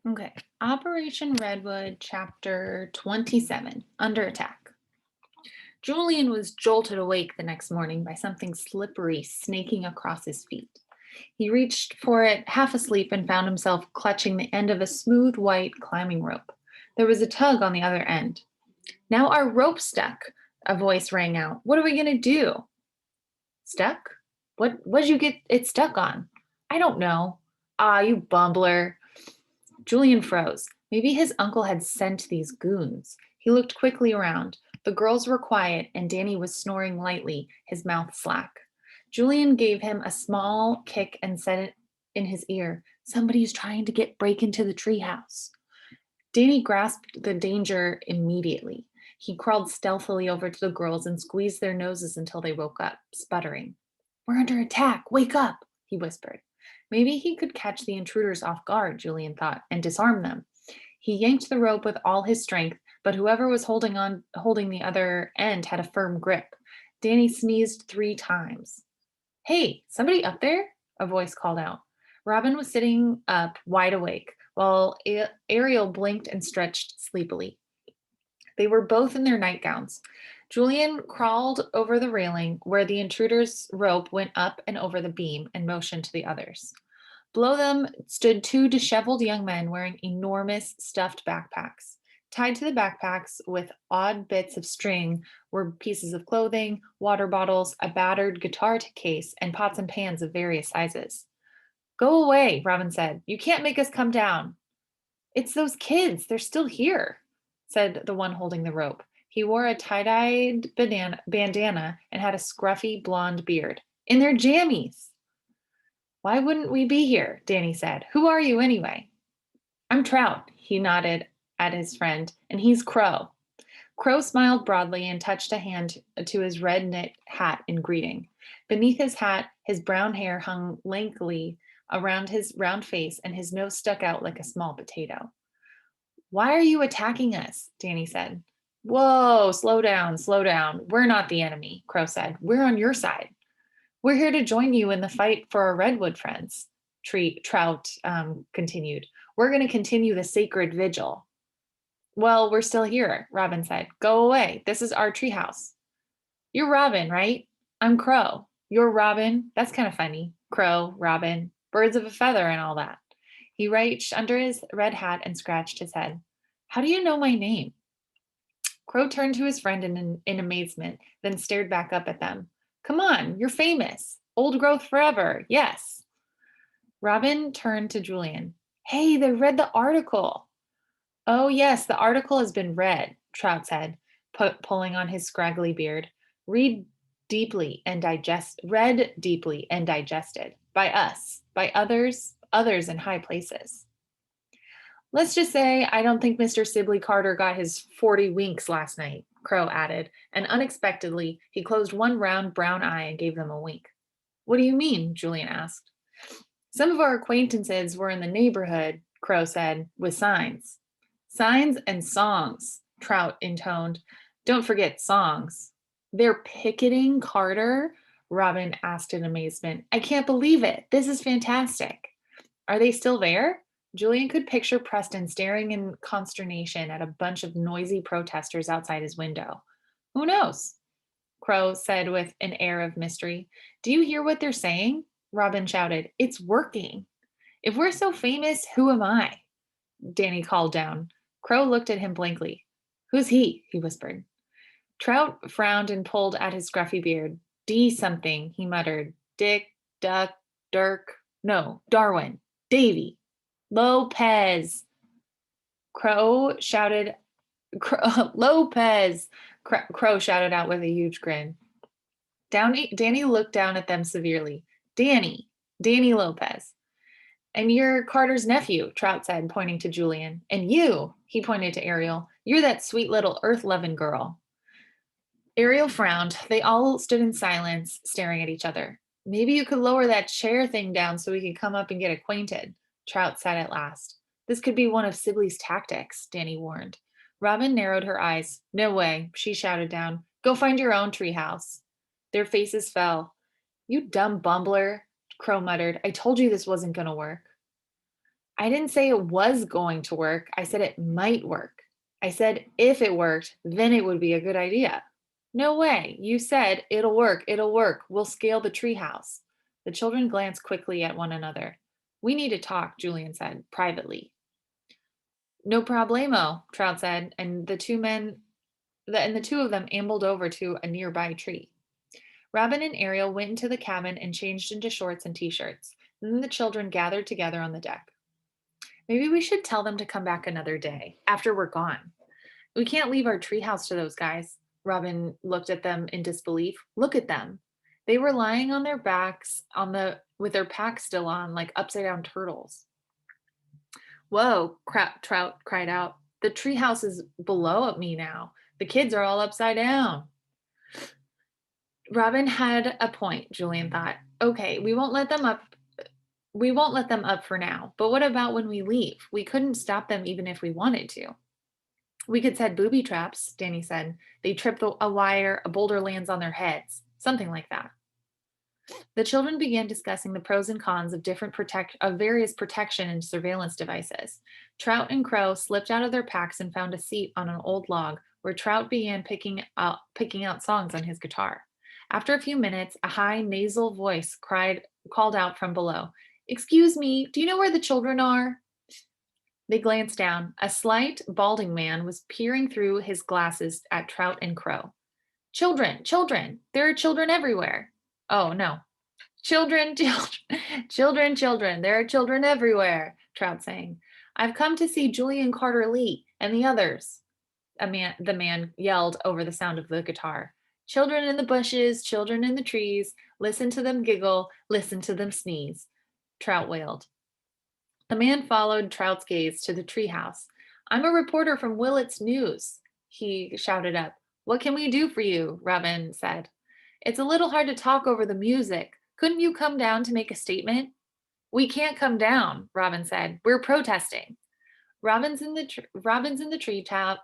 Okay. Operation Redwood, Chapter 27, Under Attack. Julian was jolted awake the next morning by something slippery snaking across his feet. He reached for it half asleep and found himself clutching the end of a smooth white climbing rope. There was a tug on the other end. Now our rope's stuck, a voice rang out. What are we going to do? Stuck? What'd you get it stuck on? I don't know. Ah, you bumbler. Julian froze. Maybe his uncle had sent these goons. He looked quickly around. The girls were quiet, and Danny was snoring lightly, his mouth slack. Julian gave him a small kick and said it in his ear, "Somebody's trying to break into the treehouse." Danny grasped the danger immediately. He crawled stealthily over to the girls and squeezed their noses until they woke up, sputtering. "We're under attack. Wake up," he whispered. Maybe he could catch the intruders off guard, Julian thought, and disarm them. He yanked the rope with all his strength, but whoever was holding the other end had a firm grip. Danny sneezed 3 times. "Hey, somebody up there?" a voice called out. Robin was sitting up, wide awake, while Ariel blinked and stretched sleepily. They were both in their nightgowns. Julian crawled over the railing where the intruder's rope went up and over the beam and motioned to the others. Below them stood 2 disheveled young men wearing enormous stuffed backpacks. Tied to the backpacks with odd bits of string were pieces of clothing, water bottles, a battered guitar case, and pots and pans of various sizes. "Go away," Robin said. "You can't make us come down." "It's those kids. They're still here," said the one holding the rope. He wore a tie-dyed bandana and had a scruffy blonde beard. "In their jammies." "Why wouldn't we be here?" Danny said. "Who are you anyway?" "I'm Trout," he nodded at his friend, "and he's Crow." Crow smiled broadly and touched a hand to his red knit hat in greeting. Beneath his hat, his brown hair hung lankily around his round face, and his nose stuck out like a small potato. "Why are you attacking us?" Danny said. "Whoa, slow down, slow down. We're not the enemy," Crow said. "We're on your side. We're here to join you in the fight for our Redwood friends," Trout continued. "We're going to continue the sacred vigil." "Well, we're still here," Robin said. "Go away. This is our treehouse." "You're Robin, right? I'm Crow. You're Robin. That's kind of funny. Crow, Robin, birds of a feather and all that." He reached under his red hat and scratched his head. "How do you know my name?" Crow turned to his friend in amazement, then stared back up at them. "Come on, you're famous. Old growth forever. Yes." Robin turned to Julian. "Hey, they read the article." "Oh, yes, the article has been read," Trout said, pulling on his scraggly beard. Read deeply and digested. By us, by others in high places. "Let's just say I don't think Mr. Sibley Carter got his 40 winks last night," Crow added, and unexpectedly, he closed one round brown eye and gave them a wink. "What do you mean?" Julian asked. "Some of our acquaintances were in the neighborhood," Crow said, "with signs." "Signs and songs," Trout intoned. "Don't forget songs." "They're picketing Carter?" Robin asked in amazement. "I can't believe it. This is fantastic." "Are they still there?" Julian could picture Preston staring in consternation at a bunch of noisy protesters outside his window. "Who knows?" Crow said with an air of mystery. "Do you hear what they're saying?" Robin shouted. "It's working." "If we're so famous, who am I?" Danny called down. Crow looked at him blankly. "Who's he?" he whispered. Trout frowned and pulled at his scruffy beard. "D something," he muttered. "Dick, Duck, Dirk. No, Darwin. Davy. Lopez." Crow shouted, "Lopez!" Crow shouted out with a huge grin. Danny looked down at them severely. Danny Lopez." "And you're Carter's nephew," Trout said, pointing to Julian. "And you," he pointed to Ariel, "you're that sweet little earth-loving girl." Ariel frowned. They all stood in silence, staring at each other. "Maybe you could lower that chair thing down so we could come up and get acquainted," Trout said at last. "This could be one of Sibley's tactics," Danny warned. Robin narrowed her eyes. "No way," she shouted down. "Go find your own treehouse." Their faces fell. "You dumb bumbler," Crow muttered. "I told you this wasn't going to work." I didn't say it was going to work. I said it might work. I said if it worked, then it would be a good idea. No way. You said it'll work. It'll work. We'll scale the treehouse. The children glanced quickly at one another. We need to talk, Julian said privately. No problemo, Trout said, and the two of them ambled over to a nearby tree. Robin and Ariel went into the cabin and changed into shorts and t-shirts. Then the children gathered together on the deck. Maybe we should tell them to come back another day after we're gone. We can't leave our treehouse to those guys. Robin looked at them in disbelief. Look at them. They were lying on their backs with their packs still on, like upside down turtles. Whoa, Trout cried out. The treehouse is below me now. The kids are all upside down. Robin had a point, Julian thought. Okay, we won't let them up. We won't let them up for now. But what about when we leave? We couldn't stop them even if we wanted to. We could set booby traps, Danny said. They trip a wire, a boulder lands on their heads. Something like that. The children began discussing the pros and cons of various protection and surveillance devices. Trout and Crow slipped out of their packs and found a seat on an old log where Trout began picking out songs on his guitar. After a few minutes, a high nasal voice called out from below, "Excuse me, do you know where the children are?" They glanced down. A slight, balding man was peering through his glasses at Trout and Crow. Children, children, there are children everywhere. Oh, no. Children, children, there are children everywhere, Trout sang. I've come to see Julian Carter Lee and the others. The man yelled over the sound of the guitar. Children in the bushes, children in the trees, listen to them giggle, listen to them sneeze, Trout wailed. The man followed Trout's gaze to the treehouse. I'm a reporter from Willett's News, he shouted up. What can we do for you? Robin said. It's a little hard to talk over the music. Couldn't you come down to make a statement? We can't come down, Robin said. We're protesting. Robin's in the treetops,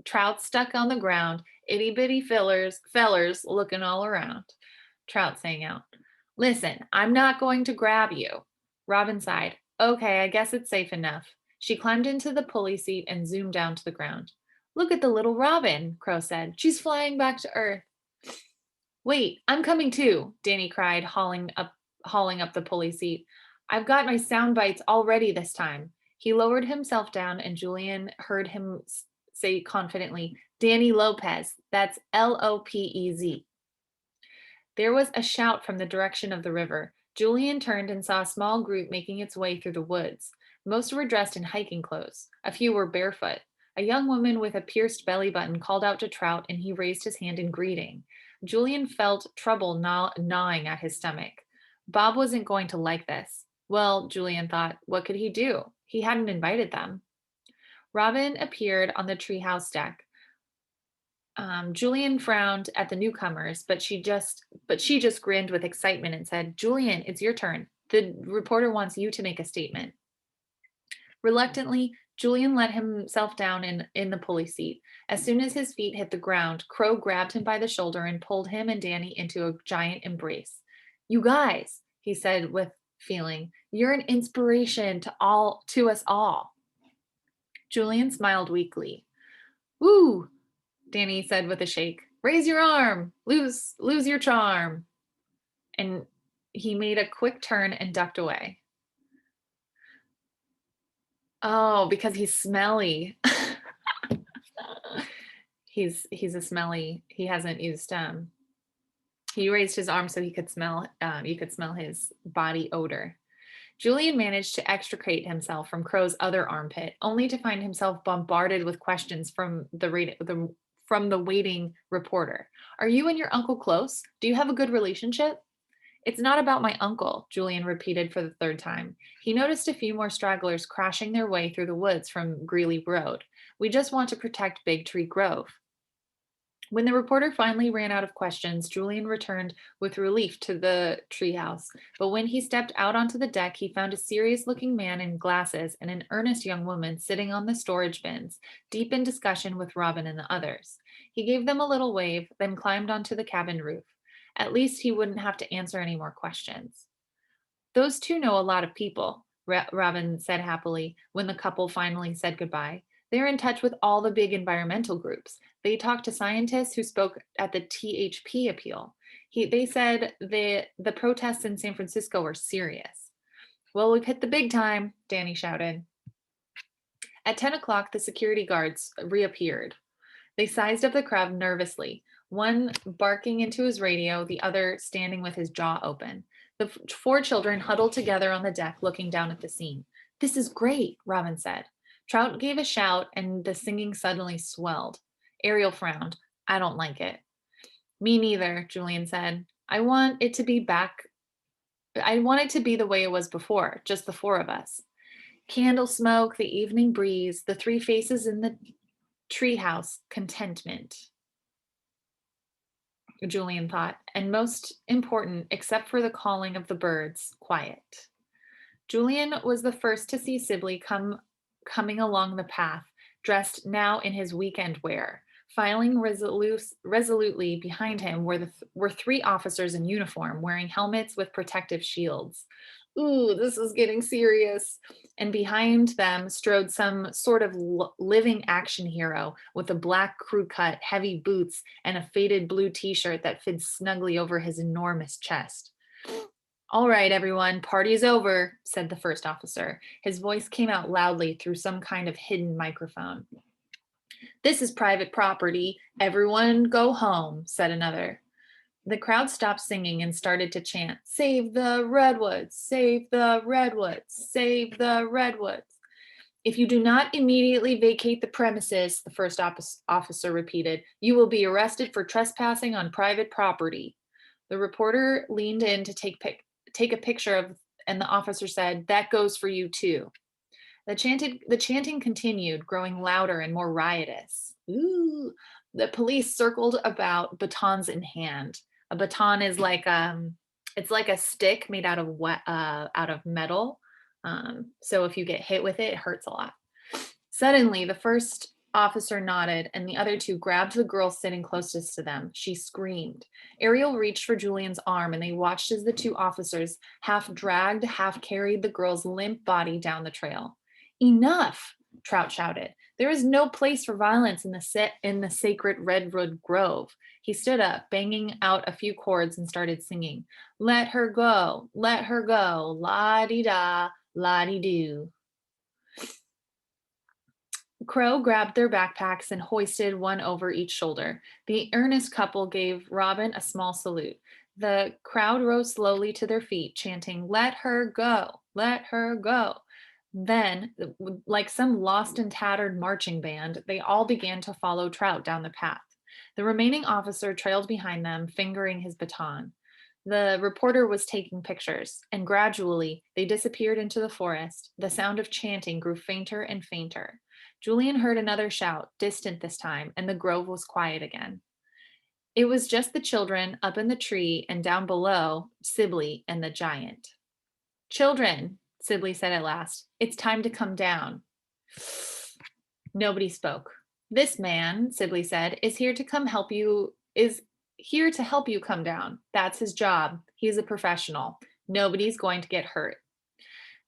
Trout stuck on the ground, itty bitty fellers looking all around. Trout sang out. Listen, I'm not going to grab you. Robin sighed. Okay, I guess it's safe enough. She climbed into the pulley seat and zoomed down to the ground. Look at the little Robin, Crow said. She's flying back to Earth. Wait, I'm coming too, Danny cried, hauling up the pulley seat. I've got my sound bites all ready this time. He lowered himself down and Julian heard him say confidently, Danny Lopez, that's Lopez. There was a shout from the direction of the river. Julian turned and saw a small group making its way through the woods. Most were dressed in hiking clothes. A few were barefoot. A young woman with a pierced belly button called out to Trout and he raised his hand in greeting. Julian felt trouble gnawing at his stomach. Bob wasn't going to like this. Well, Julian thought, what could he do? He hadn't invited them. Robin appeared on the treehouse deck. Julian frowned at the newcomers, but she just grinned with excitement and said, Julian, it's your turn. The reporter wants you to make a statement. Reluctantly, Julian let himself down in the pulley seat. As soon as his feet hit the ground, Crow grabbed him by the shoulder and pulled him and Danny into a giant embrace. You guys, he said with feeling, you're an inspiration to us all. Julian smiled weakly. Woo, Danny said with a shake. Raise your arm, lose your charm. And he made a quick turn and ducked away. Oh, because he's smelly. he's a smelly. He hasn't used he raised his arm so he could smell you could smell his body odor. Julian managed to extricate himself from Crow's other armpit, only to find himself bombarded with questions from the waiting reporter. Are you and your uncle close? Do you have a good relationship? It's not about my uncle, Julian repeated for the third time. He noticed a few more stragglers crashing their way through the woods from Greeley Road. We just want to protect Big Tree Grove. When the reporter finally ran out of questions, Julian returned with relief to the treehouse. But when he stepped out onto the deck, he found a serious-looking man in glasses and an earnest young woman sitting on the storage bins, deep in discussion with Robin and the others. He gave them a little wave, then climbed onto the cabin roof. At least he wouldn't have to answer any more questions. Those two know a lot of people. Robin said happily when the couple finally said goodbye. They're in touch with all the big environmental groups. They talked to scientists who spoke at the THP appeal. They said the protests in San Francisco are serious. Well, we've hit the big time, Danny shouted. At 10 o'clock, the security guards reappeared. They sized up the crowd nervously, one barking into his radio, the other standing with his jaw open. The four children huddled together on the deck, looking down at the scene. This is great, Robin said. Trout gave a shout, and the singing suddenly swelled. Ariel frowned. I don't like it. Me neither, Julian said. I want it to be the way it was before, just the four of us. Candle smoke, the evening breeze, the three faces in the treehouse, contentment. Julian thought, and most important, except for the calling of the birds, quiet. Julian was the first to see Sibley coming along the path, dressed now in his weekend wear. Filing resolutely behind him were three officers in uniform, wearing helmets with protective shields. Ooh, this is getting serious. And behind them strode some sort of living action hero with a black crew cut, heavy boots, and a faded blue t-shirt that fits snugly over his enormous chest. All right, everyone, party's over, said the first officer. His voice came out loudly through some kind of hidden microphone. This is private property. Everyone go home, said another. The crowd stopped singing and started to chant, Save the Redwoods, save the Redwoods, save the Redwoods. If you do not immediately vacate the premises, the first officer repeated, you will be arrested for trespassing on private property. The reporter leaned in to take a picture of, and the officer said, that goes for you too. The chanting continued, growing louder and more riotous. Ooh. The police circled about, batons in hand. A baton is like it's like a stick made out of metal. So if you get hit with it, it hurts a lot. Suddenly, the first officer nodded, and the other two grabbed the girl sitting closest to them. She screamed. Ariel reached for Julian's arm, and they watched as the two officers half dragged, half carried the girl's limp body down the trail. Enough, Trout shouted. There is no place for violence in the sacred Redwood Grove. He stood up, banging out a few chords, and started singing. Let her go, la-dee-da, la-dee-doo. Crow grabbed their backpacks and hoisted one over each shoulder. The earnest couple gave Robin a small salute. The crowd rose slowly to their feet, chanting, let her go, let her go. Then, like some lost and tattered marching band, they all began to follow Trout down the path. The remaining officer trailed behind them, fingering his baton. The reporter was taking pictures, and gradually they disappeared into the forest. The sound of chanting grew fainter and fainter. Julian heard another shout, distant this time, and the grove was quiet again. It was just the children up in the tree, and down below, Sibley and the giant. Children, Sibley said at last, it's time to come down. Nobody spoke. This man, Sibley said, is here to help you come down. That's his job. He's a professional. Nobody's going to get hurt.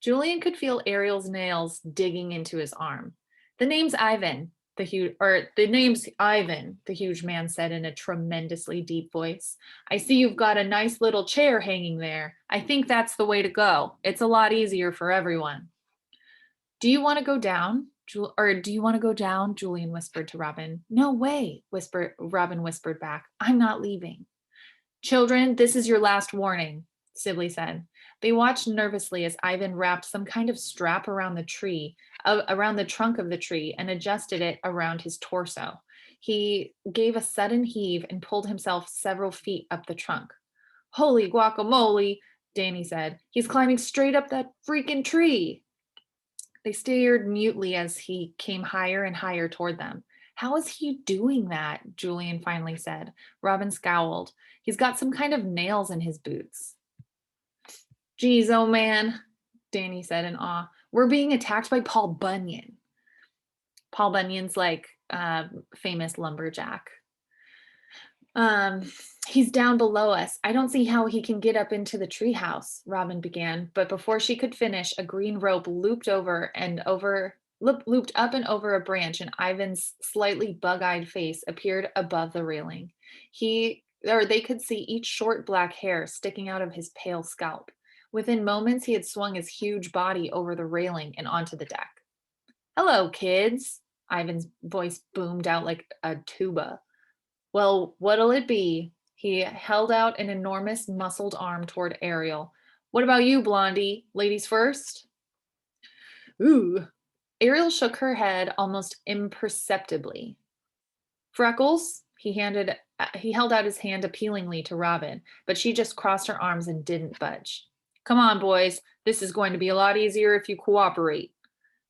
Julian could feel Ariel's nails digging into his arm. The name's Ivan, the huge man said in a tremendously deep voice. I see you've got a nice little chair hanging there. I think that's the way to go. It's a lot easier for everyone. Do you want to go down? Julian whispered to Robin. No way, Robin whispered back. I'm not leaving. Children, this is your last warning, Sibley said. They watched nervously as Ivan wrapped some kind of strap around the trunk of the tree and adjusted it around his torso. He gave a sudden heave and pulled himself several feet up the trunk. Holy guacamole, Danny said. He's climbing straight up that freaking tree. They stared mutely as he came higher and higher toward them. How is he doing that? Julian finally said. Robin scowled. He's got some kind of nails in his boots. Geez, oh man, Danny said in awe. We're being attacked by Paul Bunyan. Paul Bunyan's like famous lumberjack. Um, he's down below us. I don't see how he can get up into the treehouse, Robin began, but before she could finish, a green rope looped up and over a branch, and Ivan's slightly bug-eyed face appeared above the railing. They could see each short black hair sticking out of his pale scalp. Within moments, he had swung his huge body over the railing and onto the deck. Hello, kids, Ivan's voice boomed out like a tuba. Well, what'll it be? He held out an enormous muscled arm toward Ariel. What about you, Blondie? Ladies first? Ooh. Ariel shook her head almost imperceptibly. Freckles? He held out his hand appealingly to Robin, but she just crossed her arms and didn't budge. Come on, boys. This is going to be a lot easier if you cooperate.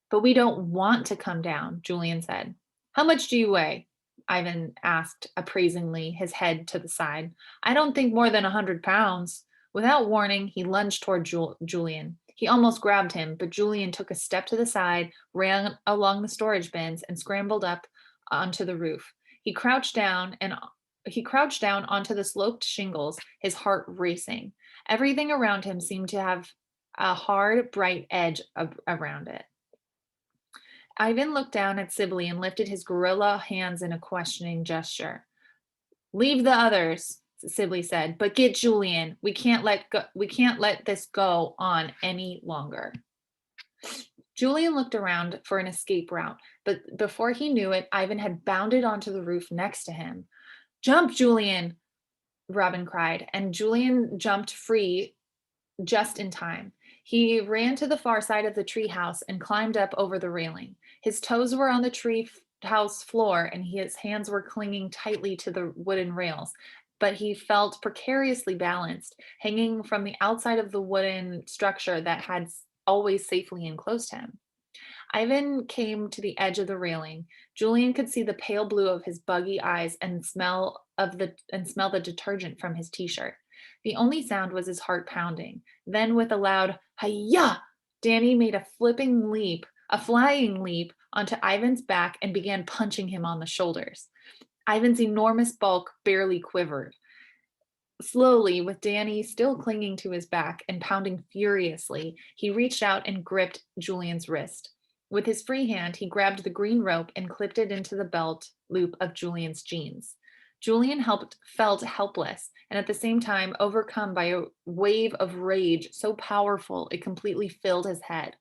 But we don't want to come down, Julian said. How much do you weigh? Ivan asked appraisingly, his head to the side. I don't think more than 100 pounds. Without warning, he lunged toward Julian. He almost grabbed him, but Julian took a step to the side, ran along the storage bins, and scrambled up onto the roof. He crouched down onto the sloped shingles, his heart racing. Everything around him seemed to have a hard, bright edge around it. Ivan looked down at Sibley and lifted his gorilla hands in a questioning gesture. Leave the others, Sibley said, but get Julian. We can't let this go on any longer. Julian looked around for an escape route, but before he knew it, Ivan had bounded onto the roof next to him. Jump, Julian, Robin cried, and Julian jumped free just in time. He ran to the far side of the treehouse and climbed up over the railing. His toes were on the treehouse floor and his hands were clinging tightly to the wooden rails, but he felt precariously balanced, hanging from the outside of the wooden structure that had always safely enclosed him. Ivan came to the edge of the railing. Julian could see the pale blue of his buggy eyes and smell the detergent from his t-shirt. The only sound was his heart pounding. Then with a loud "Hi-ya!" Danny made a flying leap onto Ivan's back and began punching him on the shoulders. Ivan's enormous bulk barely quivered. Slowly, with Danny still clinging to his back and pounding furiously, he reached out and gripped Julian's wrist. With his free hand, he grabbed the green rope and clipped it into the belt loop of Julian's jeans. Julian felt helpless and at the same time overcome by a wave of rage so powerful it completely filled his head.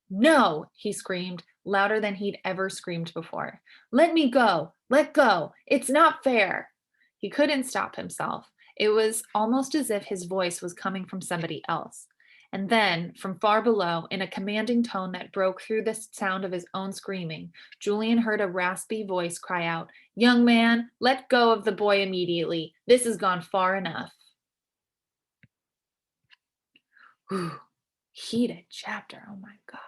No, he screamed, louder than he'd ever screamed before. Let me go. Let go. It's not fair. He couldn't stop himself. It was almost as if his voice was coming from somebody else. And then, from far below, in a commanding tone that broke through the sound of his own screaming, Julian heard a raspy voice cry out, Young man, let go of the boy immediately. This has gone far enough. Whew. Heated chapter. Oh my God.